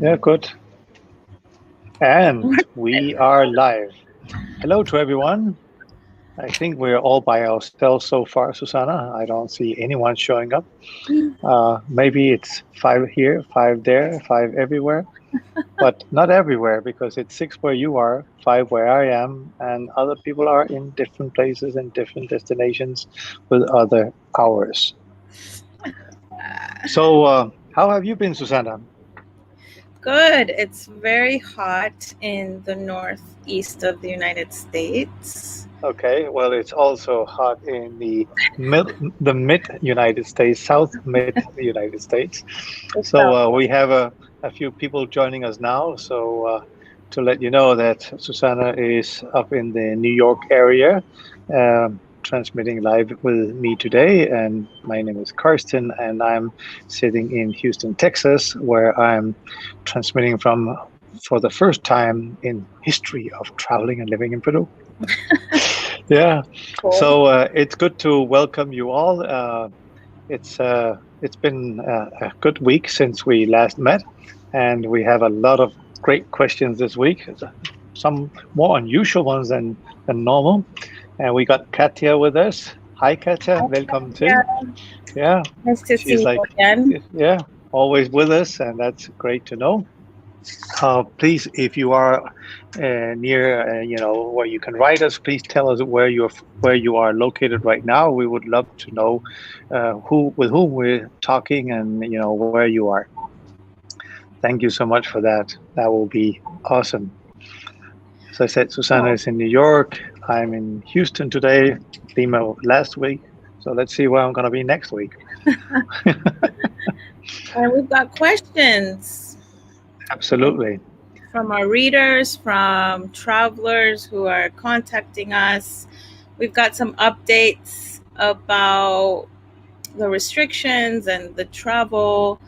Yeah, good. And we are live. Hello to everyone. I think we're all by ourselves so far, Susanna. I don't see anyone showing up. Maybe it's five here, five there, five everywhere, but not everywhere because it's six where you are, five where I am, and other people are in different places and different destinations with other hours. So, how have you been, Susanna? Good. It's very hot in the northeast of the United States. Okay, well, it's also hot in the mid United States, South mid United States. So So, we have a few people joining us now. So to let you know that Susanna is up in the New York area, transmitting live with me today, and my name is Karsten, and I'm sitting in Houston, Texas, where I'm transmitting from for the first time in history of traveling and living in Peru. Yeah, cool. so it's good to welcome you all. It's been a good week since we last met, and we have a lot of great questions this week. Some more unusual ones than normal. And we got Katya with us. Hi, Katya. Welcome too. Yeah, Yeah, nice to see she's you like, again. yeah, always with us, and that's great to know. Please, if you are near, where you can write us, please tell us where you are located right now. We would love to know who with whom we're talking and where you are. Thank you so much for that. That will be awesome. As I said, Susanna Oh, is in New York. I'm in Houston today. Lima last week. So let's see where I'm going to be next week. and we've got questions Absolutely. from our readers, from travelers who are contacting us. We've got some updates about the restrictions and the travel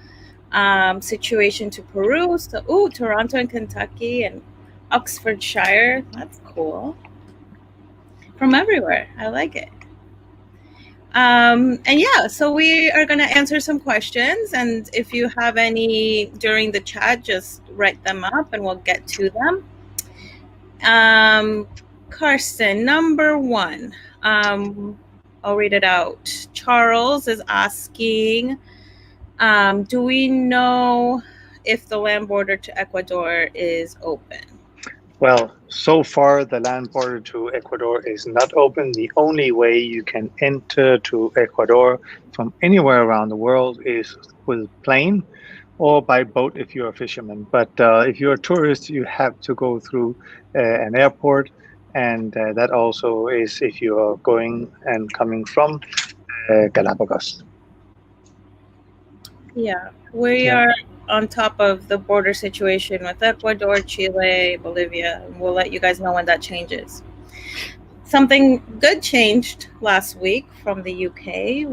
situation to Peru. So, Toronto and Kentucky and Oxfordshire. That's cool. From everywhere. I like it. And yeah, so we are going to answer some questions. And if you have any during the chat, just write them up and we'll get to them. Karsten, number one. I'll read it out. Charles is asking, do we know if the land border to Ecuador is open? Well, so far the land border to Ecuador is not open. The only way you can enter to Ecuador from anywhere around the world is with plane or by boat if you're a fisherman. But if you're a tourist, you have to go through an airport, and that also is if you are going and coming from Galapagos. Yeah, we Yeah. are on top of the border situation with Ecuador, Chile, Bolivia. We'll let you guys know when that changes. Something good changed last week from the UK.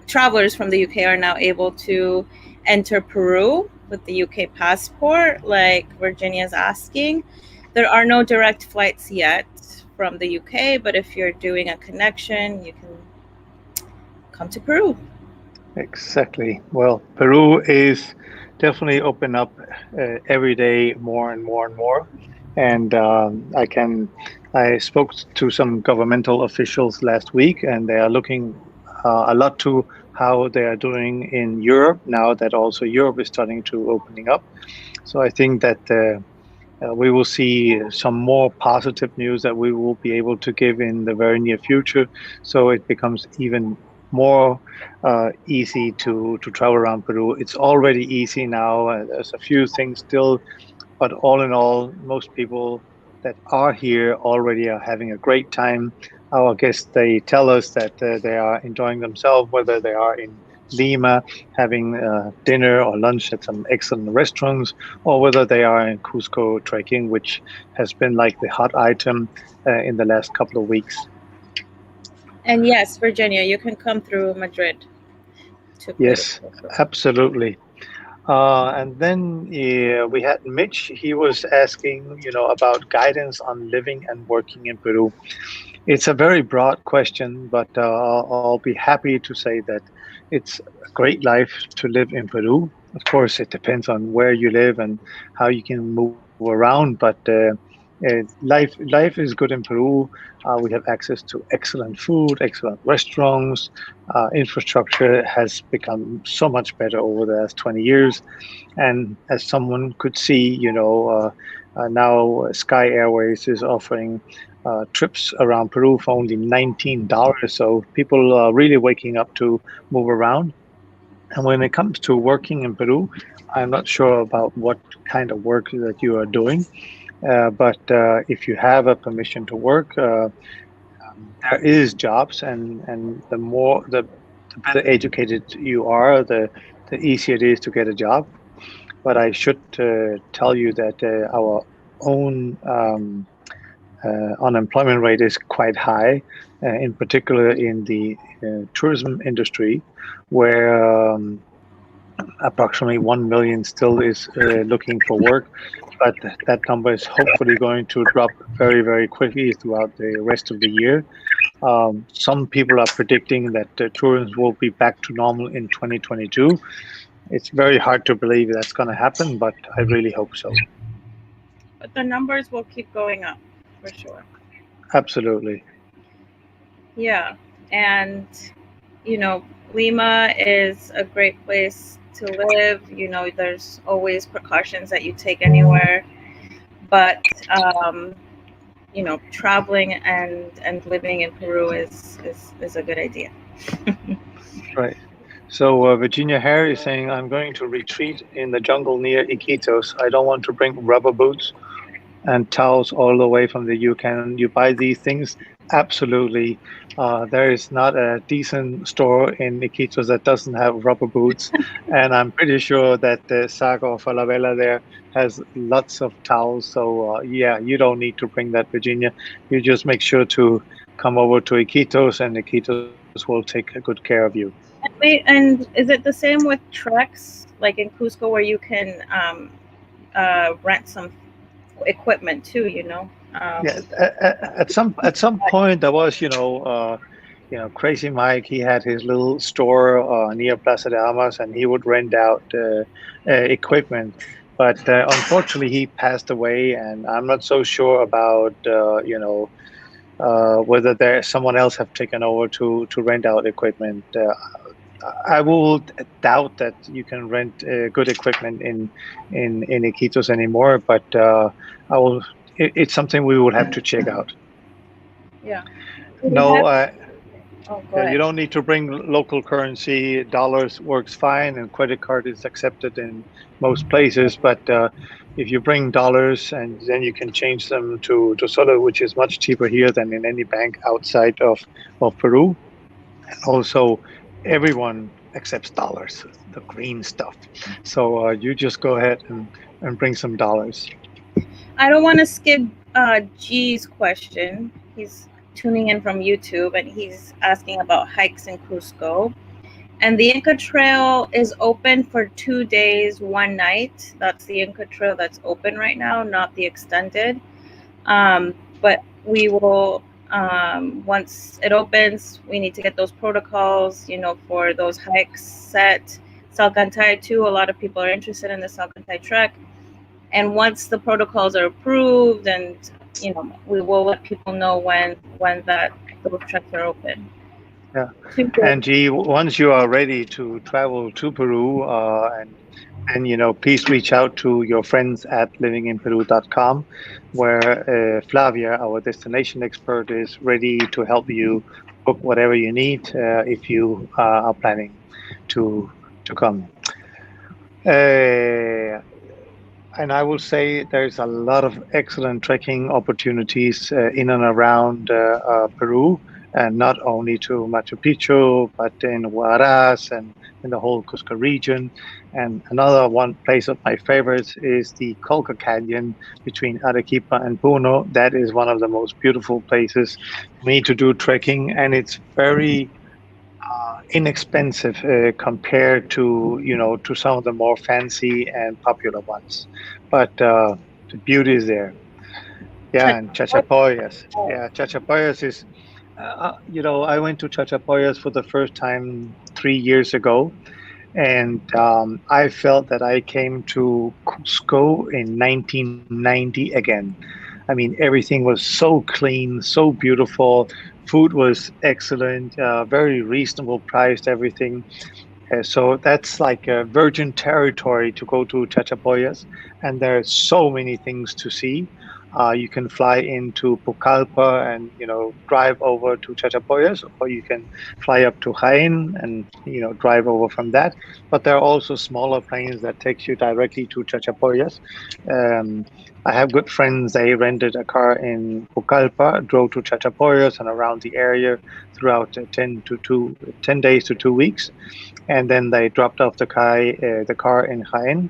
Travelers from the UK are now able to enter Peru with the UK passport, like Virginia's asking. There are no direct flights yet from the UK, but if you're doing a connection, you can come to Peru. Exactly. Well, Peru is definitely open up every day more and more and more. And I spoke to some governmental officials last week, and they are looking a lot to how they are doing in Europe now that also Europe is starting to opening up. So I think that we will see some more positive news that we will be able to give in the very near future. So it becomes even more easy to travel around Peru. It's already easy now. There's a few things still, but all in all, most people that are here already are having a great time. Our guests, they tell us that they are enjoying themselves, whether they are in Lima having dinner or lunch at some excellent restaurants, or whether they are in Cusco trekking, which has been like the hot item in the last couple of weeks. And yes, Virginia, you can come through Madrid to Peru. Yes, absolutely. And then we had Mitch. He was asking, about guidance on living and working in Peru. It's a very broad question, but I'll be happy to say that it's a great life to live in Peru. Of course, it depends on where you live and how you can move around, but life is good in Peru. We have access to excellent food, excellent restaurants. Infrastructure has become so much better over the last 20 years. And as someone could see, now Sky Airways is offering trips around Peru for only $19. So people are really waking up to move around. And when it comes to working in Peru, I'm not sure about what kind of work that you are doing, but if you have a permission to work, there is jobs, and the better educated you are, the easier it is to get a job. But I should tell you that our own unemployment rate is quite high, in particular in the tourism industry, where approximately 1 million still is looking for work, but that number is hopefully going to drop very, very quickly throughout the rest of the year. Some people are predicting that tourism will be back to normal in 2022. It's very hard to believe that's going to happen, but I really hope so. But the numbers will keep going up for sure. Absolutely. Yeah. And, you know, Lima is a great place to live. You know, there's always precautions that you take anywhere. But, you know, traveling and living in Peru is a good idea. Right. So Virginia Hare is saying, I'm going to retreat in the jungle near Iquitos. I don't want to bring rubber boots and towels all the way from the UK. Can you buy these things? Absolutely. There is not a decent store in Iquitos that doesn't have rubber boots. And I'm pretty sure that the Saga or Falabella there has lots of towels. So, yeah, you don't need to bring that, Virginia. You just make sure to come over to Iquitos, and Iquitos will take good care of you. Wait, and is it the same with treks, like in Cusco, where you can rent some equipment too? You know. Yeah, at some point there was, Crazy Mike. He had his little store near Plaza de Armas, and he would rent out equipment. But unfortunately, he passed away, and I'm not so sure about whether there someone else have taken over to rent out equipment. I will doubt that you can rent good equipment in Iquitos anymore, but I will. It's something we would have to check out. Yeah. No, Oh, go yeah, you ahead. don't need to bring local currency. Dollars works fine, and credit card is accepted in most places. But if you bring dollars, and then you can change them to soles, which is much cheaper here than in any bank outside of Peru. Also, everyone accepts dollars, the green stuff. So you just go ahead and bring some dollars. I don't want to skip G's question. He's tuning in from YouTube and he's asking about hikes in Cusco. And the Inca Trail is open for 2 days, 1 night. That's the Inca Trail that's open right now, not the extended. But we will, once it opens, we need to get those protocols, you know, for those hikes set. Salcantay too, a lot of people are interested in the Salcantay trek. And once the protocols are approved, and you know, we will let people know when that those treks are open. Yeah. And G, once you are ready to travel to Peru, and please reach out to your friends at livinginperu.com, where Flavia, our destination expert, is ready to help you book whatever you need if you are planning to come. And I will say there's a lot of excellent trekking opportunities in and around Peru, and not only to Machu Picchu, but in Huaraz and in the whole Cusco region. And another one place of my favorites is the Colca Canyon between Arequipa and Puno. That is one of the most beautiful places for me to do trekking, and it's very inexpensive compared to some of the more fancy and popular ones, but the beauty is there. Yeah, and Chachapoyas. Yeah, Chachapoyas is, I went to Chachapoyas for the first time 3 years ago, And I felt that I came to Cusco in 1990 again. I mean, everything was so clean, so beautiful. Food was excellent, very reasonable priced, everything. So that's like a virgin territory to go to Chachapoyas, and there are so many things to see. You can fly into Pucallpa and drive over to Chachapoyas, or you can fly up to Jaén and drive over from that. But there are also smaller planes that takes you directly to Chachapoyas. Um, I have good friends. They rented a car in Pucallpa, drove to Chachapoyas and around the area throughout 10 days to 2 weeks, and then they dropped off the car in Jaén,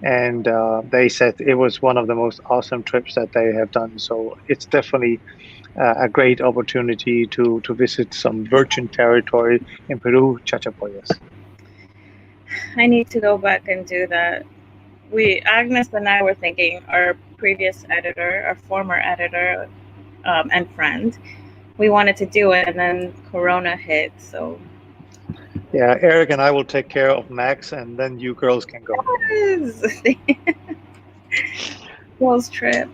and they said it was one of the most awesome trips that they have done. So it's definitely a great opportunity to visit some virgin territory in Peru, Chachapoyas. I need to go back and do that. Agnes and I were thinking, our previous editor, our former editor, and friend, we wanted to do it, and then Corona hit. So Yeah, Eric and I will take care of Max, and then you girls can go. Girls trip.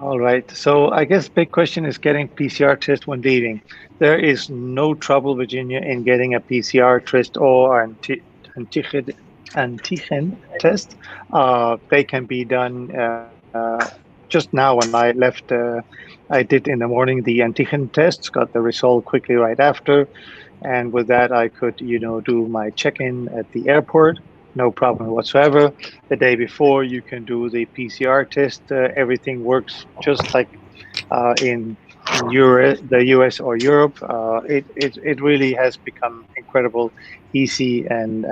All right. So I guess big question is getting PCR test when leaving. There is no trouble, Virginia, in getting a PCR test or antigen antigen test. They can be done just now. When I left, I did in the morning the antigen test, got the result quickly right after, and with that I could do my check-in at the airport, no problem whatsoever. The day before you can do the PCR test. Everything works just like in the US or Europe. It really has become incredible, easy and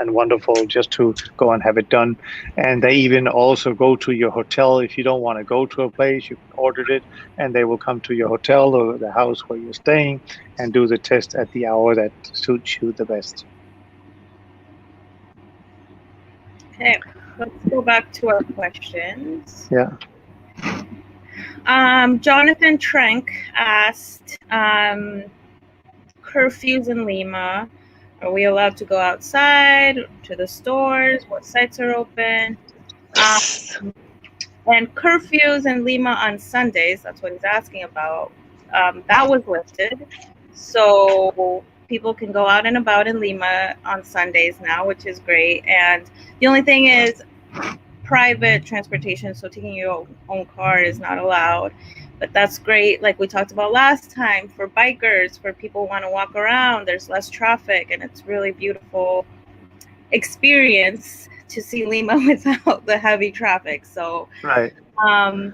wonderful just to go and have it done. And they even also go to your hotel. If you don't want to go to a place, you can order it, and they will come to your hotel or the house where you're staying and do the test at the hour that suits you the best. Okay, let's go back to our questions. Yeah. Jonathan Trank asked, curfews in Lima. Are we allowed to go outside, to the stores? What sites are open? And curfews in Lima on Sundays, that's what he's asking about. That was lifted. So people can go out and about in Lima on Sundays now, which is great. And the only thing is private transportation, so taking your own car is not allowed. But that's great, like we talked about last time, for bikers, for people who want to walk around. There's less traffic, and it's really beautiful experience to see Lima without the heavy traffic. So right. And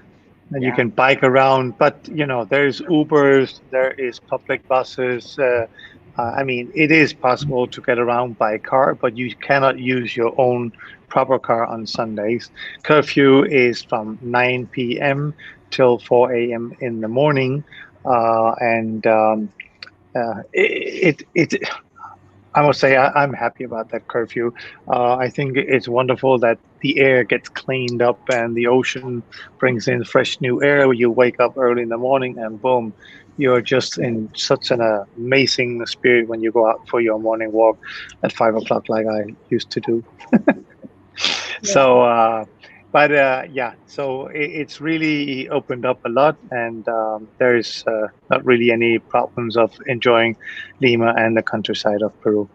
you can bike around, but there's Ubers, there is public buses. I mean, it is possible to get around by car, but you cannot use your own proper car on Sundays. Curfew is from 9 p.m. till 4 a.m. in the morning, and I must say I'm happy about that curfew. I think it's wonderful that the air gets cleaned up and the ocean brings in fresh new air. You wake up early in the morning and boom, you're just in such an amazing spirit when you go out for your morning walk at 5 o'clock, like I used to do. So, yeah, so it's really opened up a lot, and there's not really any problems of enjoying Lima and the countryside of Peru.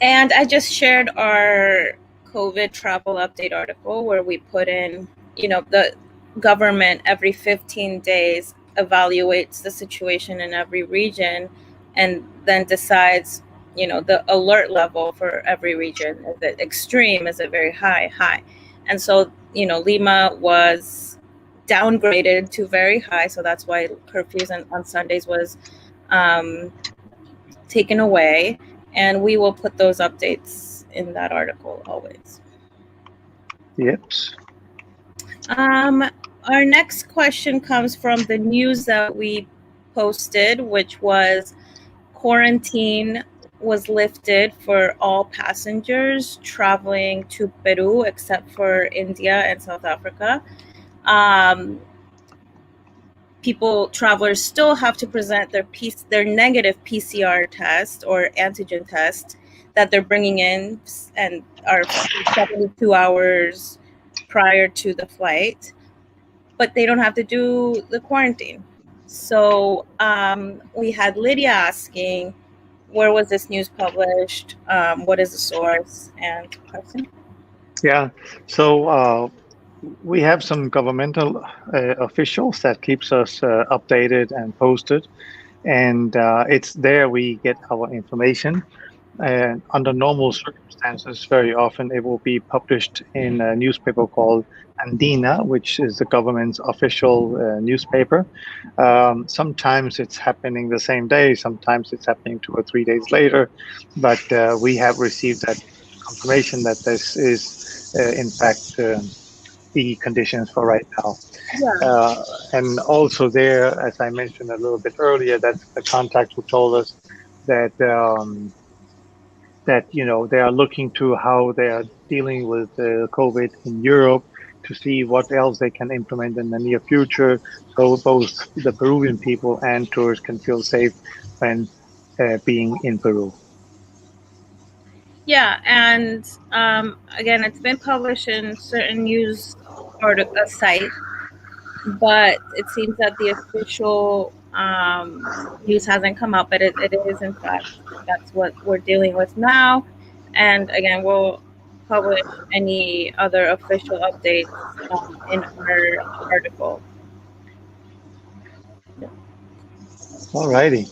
And I just shared our COVID travel update article where we put in, the government every 15 days evaluates the situation in every region and then decides, the alert level for every region. Is it extreme? Is it very high? High. And so, Lima was downgraded to very high. So that's why curfews on Sundays was taken away. And we will put those updates in that article always. Yep. Our next question comes from the news that we posted, which was quarantine was lifted for all passengers traveling to Peru, except for India and South Africa. travelers still have to present their negative PCR test or antigen test that they're bringing in and are 72 hours prior to the flight, but they don't have to do the quarantine. So we had Lydia asking, where was this news published? What is the source? And question? Yeah, so we have some governmental officials that keeps us updated and posted, and it's there we get our information. And under normal circumstances, very often it will be published in a newspaper called Andina, which is the government's official newspaper. Sometimes it's happening the same day, sometimes it's happening 2 or 3 days later, but we have received that confirmation that this is, in fact, the conditions for right now. Yeah. And also there, as I mentioned a little bit earlier, that's the contact who told us that that they are looking to how they are dealing with COVID in Europe to see what else they can implement in the near future, so both the Peruvian people and tourists can feel safe when being in Peru. Yeah, and again, it's been published in certain news sites, but it seems that the official news hasn't come out. But it is, in fact, that's what we're dealing with now. And again, we'll publish any other official updates in our article. Alrighty.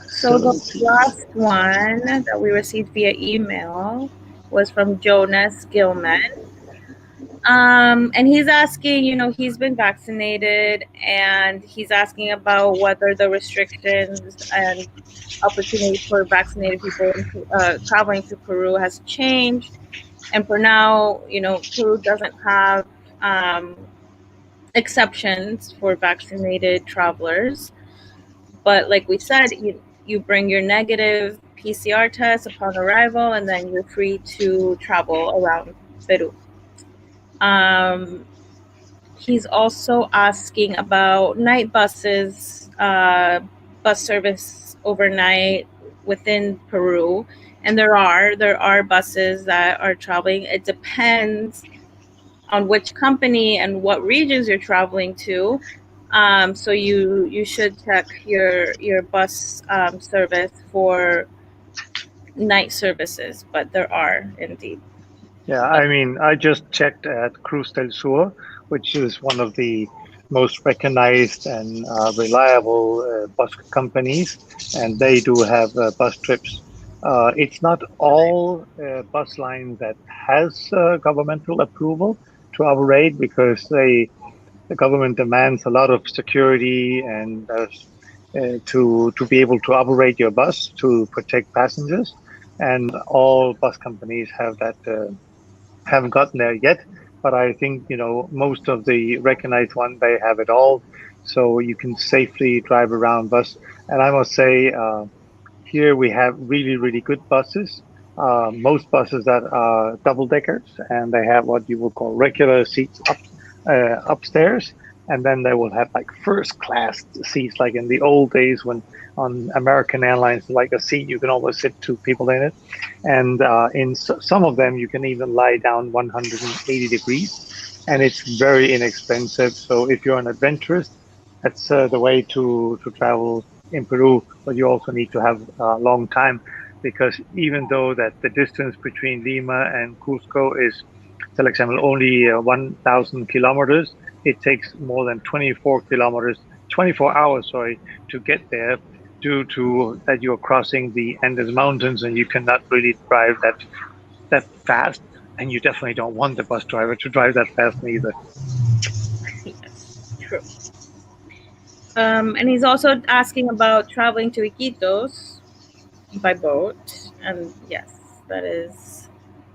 So the last one that we received via email was from Jonas Gilman. And he's asking, he's been vaccinated, and he's asking about whether the restrictions and opportunity for vaccinated people traveling to Peru has changed. And for now, Peru doesn't have exceptions for vaccinated travelers. But like we said, you bring your negative PCR test upon arrival, and then you're free to travel around Peru. He's also asking about night buses, bus service overnight within Peru, and there are buses that are traveling. It depends on which company and what regions you're traveling to. So you should check your bus service for night services, but there are indeed. Yeah, I mean, I just checked at Cruz del Sur, which is one of the most recognized and reliable bus companies, and they do have bus trips. It's not all bus lines that has governmental approval to operate, because the government demands a lot of security and to be able to operate your bus to protect passengers, and all bus companies have that. Haven't gotten there yet, but I think most of the recognized ones, they have it all, so you can safely drive around bus. And I must say, here we have really good buses. Most buses that are double deckers, and they have what you would call regular seats upstairs, and then they will have like first class seats, like in the old days when on American Airlines, like a seat you can always sit two people in it. And in some of them you can even lie down 180 degrees, and it's very inexpensive. So if you're an adventurist, that's the way to travel in Peru. But you also need to have a long time, because even though that the distance between Lima and Cusco is, for example, only 1,000 kilometers, it takes more than 24 hours, sorry, to get there, due to that you're crossing the Andes Mountains, and you cannot really drive that fast, and you definitely don't want the bus driver to drive that fast either. Yes, true. And he's also asking about traveling to Iquitos by boat, and yes, that is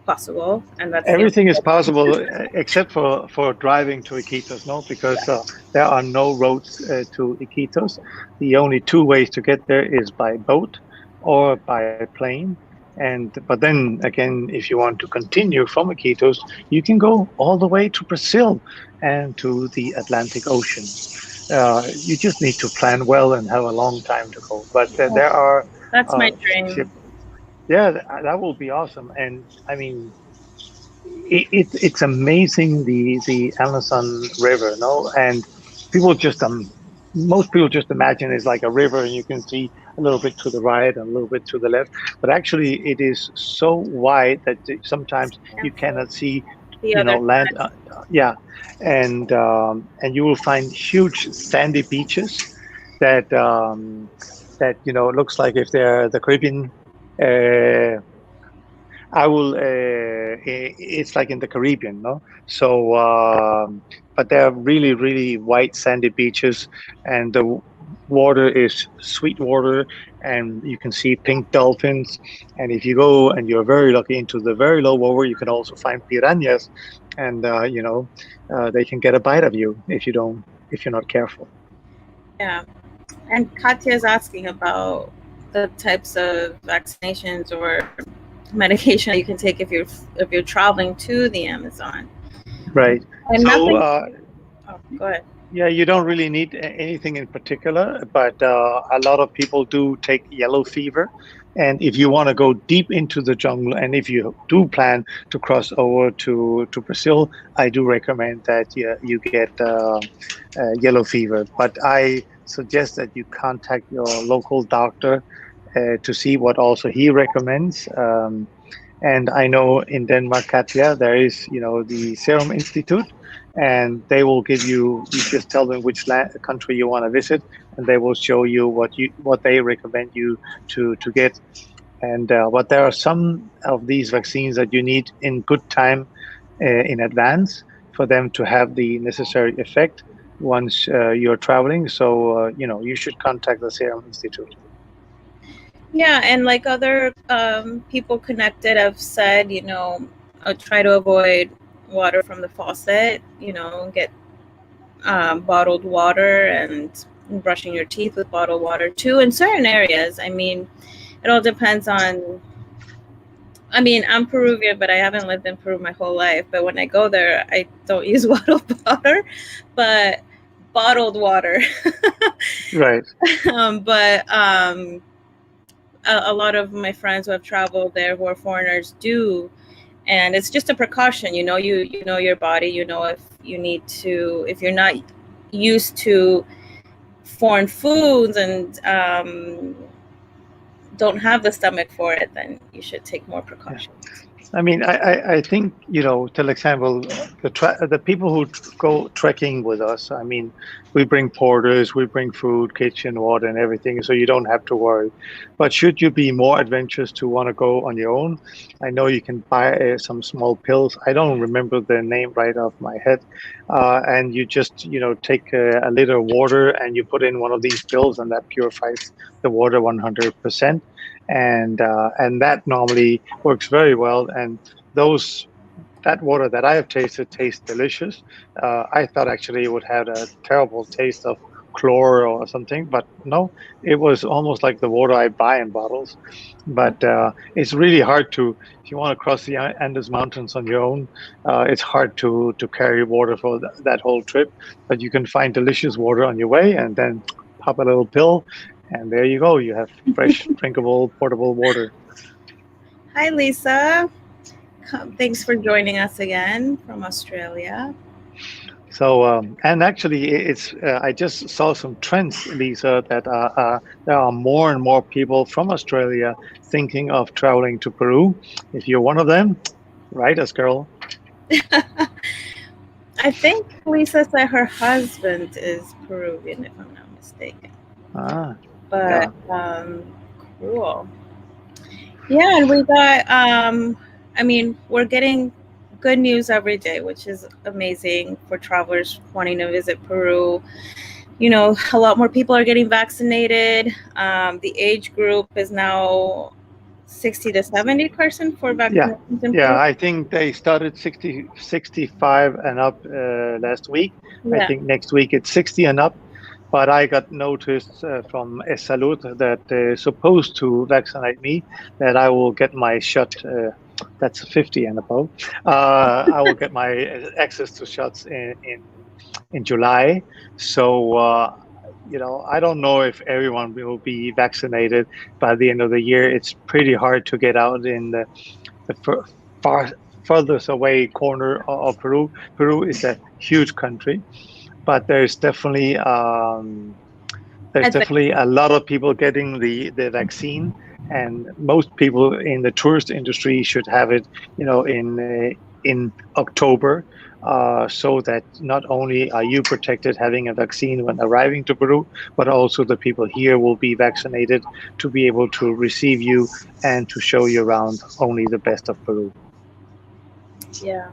possible, and that's everything is possible except for driving to Iquitos, no, because there are no roads to Iquitos. The only two ways to get there is by boat or by plane. And but then again, if you want to continue from Iquitos, you can go all the way to Brazil and to the Atlantic Ocean. You just need to plan well and have a long time to go. But Yeah, there are that's my ship. dream. Yeah, that will be awesome. And I mean, it's amazing the Amazon River, no? And people just most people just imagine it's like a river and you can see a little bit to the right and a little bit to the left, but actually it is so wide that sometimes you cannot see, The other land. Yeah, and you will find huge sandy beaches that looks like if they're the Caribbean. Uh, I will. It's like in the Caribbean, no. So, but they are really, really white sandy beaches, and the water is sweet water, and you can see pink dolphins. And if you go and you're very lucky into the very low water, you can also find piranhas, and they can get a bite of you if you're not careful. yeah. And Katya is asking about the types of vaccinations or medication that you can take if you're traveling to the Amazon. Right. And So, nothing. Oh, go ahead. yeah, you don't really need anything in particular, but a lot of people do take yellow fever. And if you want to go deep into the jungle, and if you do plan to cross over to Brazil, I do recommend that you get yellow fever. But I suggest that you contact your local doctor to see what also he recommends. And I know in Denmark, Katja, there is, the Serum Institute, and they will give you just tell them which country you want to visit, and they will show you what they recommend you to get. And but there are some of these vaccines that you need in good time in advance for them to have the necessary effect once you're traveling. So you should contact the Serum Institute. Yeah, and like other people connected have said, try to avoid water from the faucet. Get bottled water and brushing your teeth with bottled water too in certain areas. I mean, it all depends on. I mean, I'm Peruvian, but I haven't lived in Peru my whole life. But when I go there, I don't use bottled water, but bottled water. Right. But a lot of my friends who have traveled there who are foreigners do, and it's just a precaution. You know your body. If you're not used to foreign foods and don't have the stomach for it, then you should take more precautions. I mean, I think, to example, the people who go trekking with us, I mean, we bring porters, we bring food, kitchen, water, and everything, so you don't have to worry. But should you be more adventurous to want to go on your own, I know you can buy some small pills. I don't remember the name right off my head. And you just, take a liter of water and you put in one of these pills, and that purifies the water 100%. And that normally works very well. And that water that I have tasted tastes delicious. I thought actually it would have a terrible taste of chlor or something, but no, it was almost like the water I buy in bottles. But it's really hard if you want to cross the Andes Mountains on your own, it's hard to carry water for that whole trip. But you can find delicious water on your way and then pop a little pill, and there you go. You have fresh, drinkable, portable water. Hi, Lisa. Thanks for joining us again from Australia. So, and actually, it's I just saw some trends, Lisa, that there are more and more people from Australia thinking of traveling to Peru. If you're one of them, write us, girl. I think Lisa said her husband is Peruvian, if I'm not mistaken. Ah, But yeah. cool. Yeah, and we got I mean, we're getting good news every day, which is amazing for travelers wanting to visit Peru. A lot more people are getting vaccinated. The age group is now 60 to 70% for Yeah, vaccinations in yeah. Peru. I think they started 65 and up last week. I Yeah. think next week it's 60 and up. but I got notice from Salud that they're supposed to vaccinate me, that I will get my shot. That's 50 and above. I will get my access to shots in July. So, I don't know if everyone will be vaccinated by the end of the year. It's pretty hard to get out in the far furthest away corner of Peru. Peru is a huge country, but there's Advance. definitely a lot of people getting the vaccine, and most people in the tourist industry should have it, in October, so that not only are you protected having a vaccine when arriving to Peru, but also the people here will be vaccinated to be able to receive you and to show you around only the best of Peru. Yeah.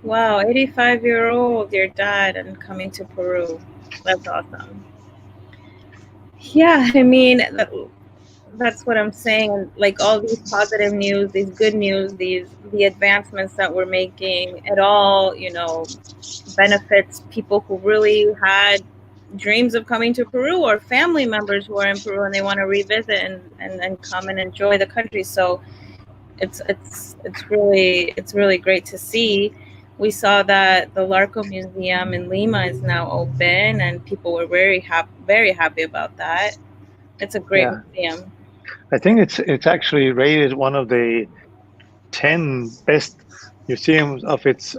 Wow, 85-year-old, your dad, and coming to Peru. That's awesome. Yeah, I mean, that's what I'm saying. Like all these positive news, these good news, the advancements that we're making, it all, benefits people who really had dreams of coming to Peru, or family members who are in Peru and they want to revisit and come and enjoy the country. So it's really great to see. We saw that the Larco Museum in Lima is now open, and people were very happy about that. It's a great Yeah, museum. I think it's actually rated one of the 10 best museums of its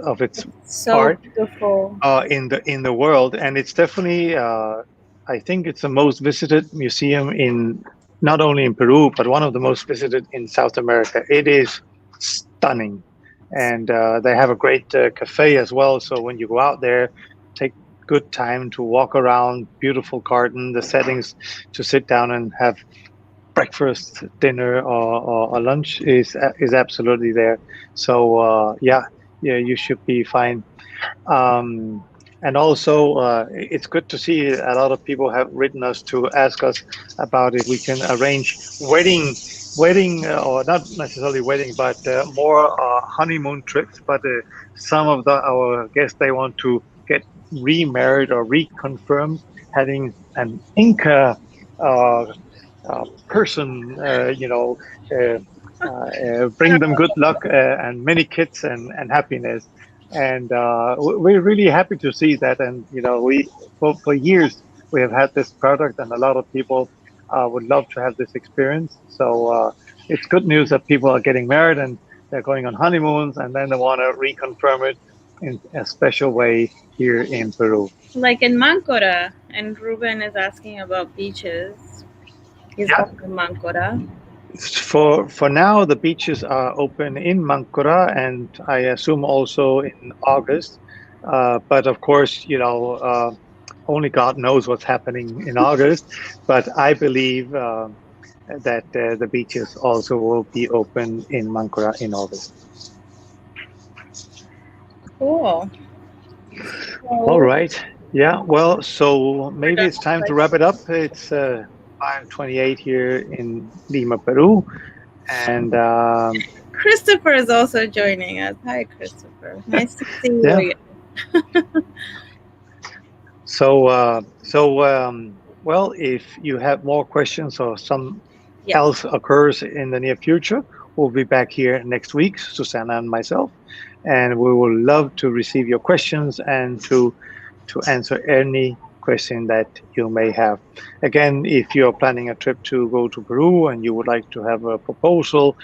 So part beautiful. in the world, and it's definitely I think it's the most visited museum in not only in Peru but one of the most visited in South America. It is stunning, and they have a great cafe as well. So when you go out there, take good time to walk around. Beautiful garden, the settings to sit down and have breakfast, dinner, or lunch is absolutely there. So yeah, you should be fine. Um, and also, it's good to see a lot of people have written us to ask us about if we can arrange wedding, or not necessarily wedding, but more honeymoon trips. But some of our guests, they want to get remarried or reconfirmed, having an Inca uh, person, I bring don't them good luck and many kids and happiness. And we're really happy to see that. And we for years we have had this product, and a lot of people would love to have this experience. So it's good news that people are getting married and they're going on honeymoons, and then they want to reconfirm it in a special way here in Peru. like in Mancora, and Ruben is asking about beaches. He's Yeah. going to Mancora. For now, the beaches are open in Mancora, and I assume also in August. But of course, only God knows what's happening in August. But I believe that the beaches also will be open in Mancora in August. Cool. All So right. Yeah. Well, so we're maybe done it's with time to wrap it questions. up. It's 5:28 here in Lima, Peru, and Christopher is also joining us. Hi, Christopher. Nice to see you yeah. again. Well, if you have more questions or some Yes. else occurs in the near future, we'll be back here next week, Susanna and myself, and we will love to receive your questions and to answer any question that you may have. Again, if you're planning a trip to go to Peru and you would like to have a proposal,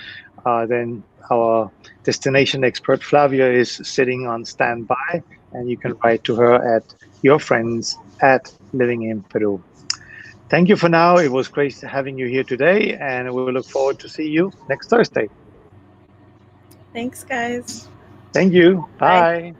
then our destination expert Flavia is sitting on standby, and you can write to her at your friends at Living in Peru. Thank you for now. It was great having you here today, and we look forward to see you next Thursday. Thanks, guys. Thank you. Bye. Bye.